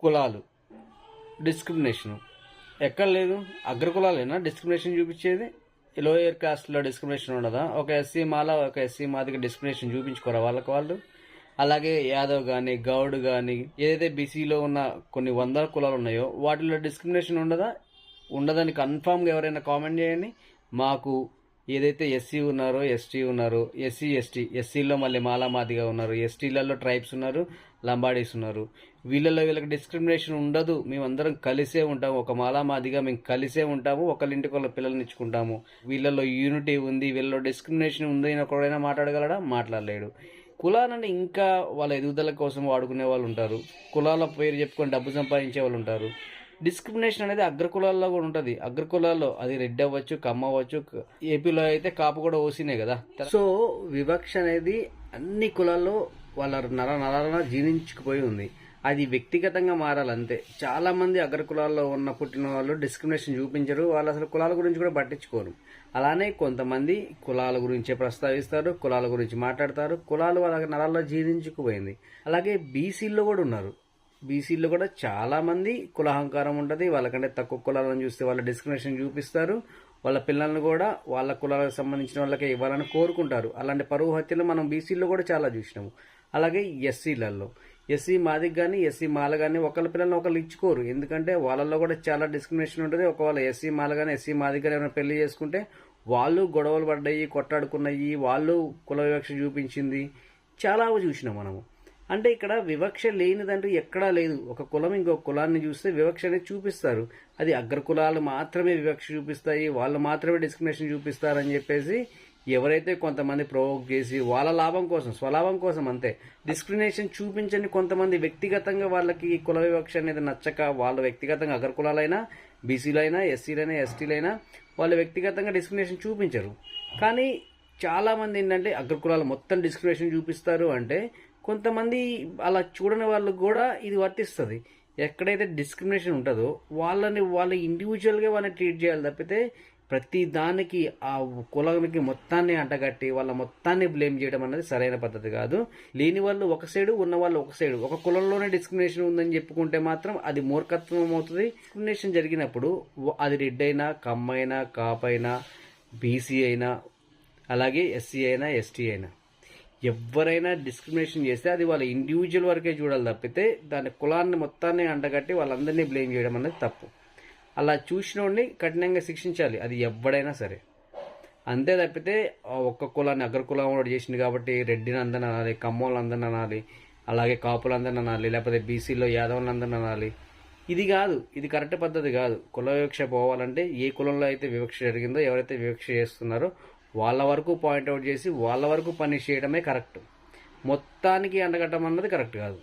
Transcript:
కులాలు డిస్క్రిమినేషన్ ఎక్కడ లేదు. అగ్రకులాలేనా డిస్క్రిమినేషన్ చూపించేది? లోయర్ కాస్ట్లో డిస్క్రిమినేషన్ ఉండదా? ఒక ఎస్సీ మాల ఒక ఎస్సీ మాదిగా డిస్క్రిమినేషన్ చూపించుకోరా వాళ్ళకి వాళ్ళు? అలాగే యాదవ్ కానీ గౌడ్ కానీ ఏదైతే బీసీలో ఉన్న కొన్ని వందల కులాలు ఉన్నాయో వాటిలో డిస్క్రిమినేషన్ ఉండదా? ఉండదని కన్ఫామ్గా ఎవరైనా కామెంట్ చేయండి. మాకు ఏదైతే ఎస్సీ ఉన్నారో ఎస్టీ ఉన్నారు, ఎస్సీ ఎస్టీ, ఎస్సీలో మళ్ళీ మాలామాదిగా ఉన్నారు, ఎస్టీలలో ట్రైబ్స్ ఉన్నారు, లంబాడీస్ ఉన్నారు. వీళ్ళకి డిస్క్రిమినేషన్ ఉండదు. మేమందరం కలిసే ఉంటాము. ఒక మాలామాదిగా మేము కలిసే ఉంటాము. ఒకళ్ళింటికి వాళ్ళ పిల్లల్ని ఇచ్చుకుంటాము. వీళ్ళలో యూనిటీ ఉంది, వీళ్ళలో డిస్క్రిమినేషన్ ఉంది అని ఒకడైనా మాట్లాడగలడా? మాట్లాడలేడు. కులాలని ఇంకా వాళ్ళ ఎదుగుదల కోసం వాడుకునే వాళ్ళు ఉంటారు. కులాల పేరు చెప్పుకొని డబ్బు సంపాదించే వాళ్ళు ఉంటారు. డిస్క్రిమినేషన్ అనేది అగ్రకులాల్లో కూడా ఉంటుంది. అగ్రకులాల్లో అది రెడ్డి అవ్వచ్చు, కమ్మ అవ్వచ్చు. ఏపీలో అయితే కాపు కూడా ఓసినే కదా. సో వివక్ష అనేది అన్ని కులాల్లో వాళ్ళ నరాలన జీర్ణించుకుపోయి ఉంది. అది వ్యక్తిగతంగా మారాలంతే. చాలా మంది అగ్రకులాల్లో పుట్టిన వాళ్ళు డిస్క్రిమినేషన్ చూపించరు. వాళ్ళు అసలు కులాల గురించి కూడా పట్టించుకోరు. అలానే కొంతమంది కులాల గురించే ప్రస్తావిస్తారు, కులాల గురించి మాట్లాడతారు. కులాలు వాళ్ళ నరాల్లో జీర్ణించుకుపోయింది. అలాగే బీసీల్లో కూడా ఉన్నారు. బీసీల్లో కూడా చాలా మంది కులాహంకారం ఉంటుంది. వాళ్ళకంటే తక్కువ కులాలను చూస్తే వాళ్ళ డిస్క్రిమినేషన్ చూపిస్తారు. వాళ్ళ పిల్లలను కూడా వాళ్ళ కులాలకు సంబంధించిన వాళ్ళకే ఇవ్వాలని కోరుకుంటారు. అలాంటి పరువు హత్యలు మనం బీసీల్లో కూడా చాలా చూసినాము. అలాగే ఎస్సీలలో ఎస్సీ మాదికి కానీ ఎస్సీ మాల కానీ ఒకళ్ళ పిల్లల్ని ఒకళ్ళు ఇచ్చుకోరు. ఎందుకంటే వాళ్ళల్లో కూడా చాలా డిస్క్రిమినేషన్ ఉంటుంది. ఒకవేళ ఎస్సీ మాల కానీ ఎస్సీ మాదికి కానీ ఏమైనా పెళ్లి చేసుకుంటే వాళ్ళు గొడవలు పడ్డాయి, కొట్టాడుకున్నాయి, వాళ్ళు కుల వివక్ష చూపించింది, చాలా చూసినాం మనము. అంటే ఇక్కడ వివక్ష లేనిదంటూ ఎక్కడా లేదు. ఒక కులం ఇంకొక కులాన్ని చూస్తే వివక్ష అనేది చూపిస్తారు. అది అగ్రకులాలు మాత్రమే వివక్ష చూపిస్తాయి, వాళ్ళు మాత్రమే డిస్క్రిమినేషన్ చూపిస్తారని చెప్పేసి ఎవరైతే కొంతమంది ప్రొవోక్ చేసి వాళ్ళ లాభం కోసం, స్వలాభం కోసం అంతే డిస్క్రిమినేషన్ చూపించని కొంతమంది వ్యక్తిగతంగా వాళ్ళకి కుల వివక్ష అనేది నచ్చక వాళ్ళు వ్యక్తిగతంగా అగ్రకులాలైనా, బీసీలైనా, ఎస్సీలైనా, ఎస్టీలైనా వాళ్ళు వ్యక్తిగతంగా డిస్క్రిమినేషన్ చూపించరు. కానీ చాలామంది ఏంటంటే అగ్రకులాలు మొత్తం డిస్క్రిమినేషన్ చూపిస్తారు. అంటే కొంతమంది అలా చూడని వాళ్ళకు కూడా ఇది వర్తిస్తుంది. ఎక్కడైతే డిస్క్రిమినేషన్ ఉంటుందో వాళ్ళ ఇండివిజువల్గా వాళ్ళని ట్రీట్ చేయాలి తప్పితే ప్రతి దానికి ఆ కులానికి మొత్తాన్ని అంటగట్టి వాళ్ళ మొత్తాన్ని బ్లేమ్ చేయడం అనేది సరైన పద్ధతి కాదు. లేని వాళ్ళు ఒక సైడు, ఉన్న వాళ్ళు ఒక సైడు. ఒక కులంలోనే డిస్క్రిమినేషన్ ఉందని చెప్పుకుంటే మాత్రం అది మూర్ఖత్వం అవుతుంది. డిస్క్రిమినేషన్ జరిగినప్పుడు అది రెడ్డి అయినా, కమ్మైనా, కాపైనా, బీసీ అయినా, అలాగే ఎస్సీ అయినా, ఎస్టీ అయినా ఎవరైనా డిస్క్రిమినేషన్ చేస్తే అది వాళ్ళ ఇండివిజువల్ వరకే చూడాలి తప్పితే దాని కులాన్ని మొత్తాన్ని అంటగట్టి వాళ్ళందరినీ బ్లేమ్ చేయడం అనేది తప్పు. అలా చూసినోడిని కఠినంగా శిక్షించాలి, అది ఎవడైనా సరే. అంతే తప్పితే ఒక్క కులాన్ని అగ్రకులం వాడు చేసింది కాబట్టి రెడ్డిని అందరిని అనాలి, కమ్మోళ్ళని అందరిని అనాలి, అలాగే కాపులందరిని అనాలి, లేకపోతే బీసీలో యాదవులందరిని అనాలి. ఇది కాదు, ఇది కరెక్ట్ పద్ధతి కాదు. కుల వివక్ష పోవాలంటే ఏ కులంలో అయితే వివక్ష జరిగిందో, ఎవరైతే వివక్ష చేస్తున్నారో వాళ్ళ వరకు పాయింట్అవుట్ చేసి వాళ్ళ వరకు పనిష్ చేయడమే కరెక్ట్. మొత్తానికి అండగట్టం అన్నది కరెక్ట్ కాదు.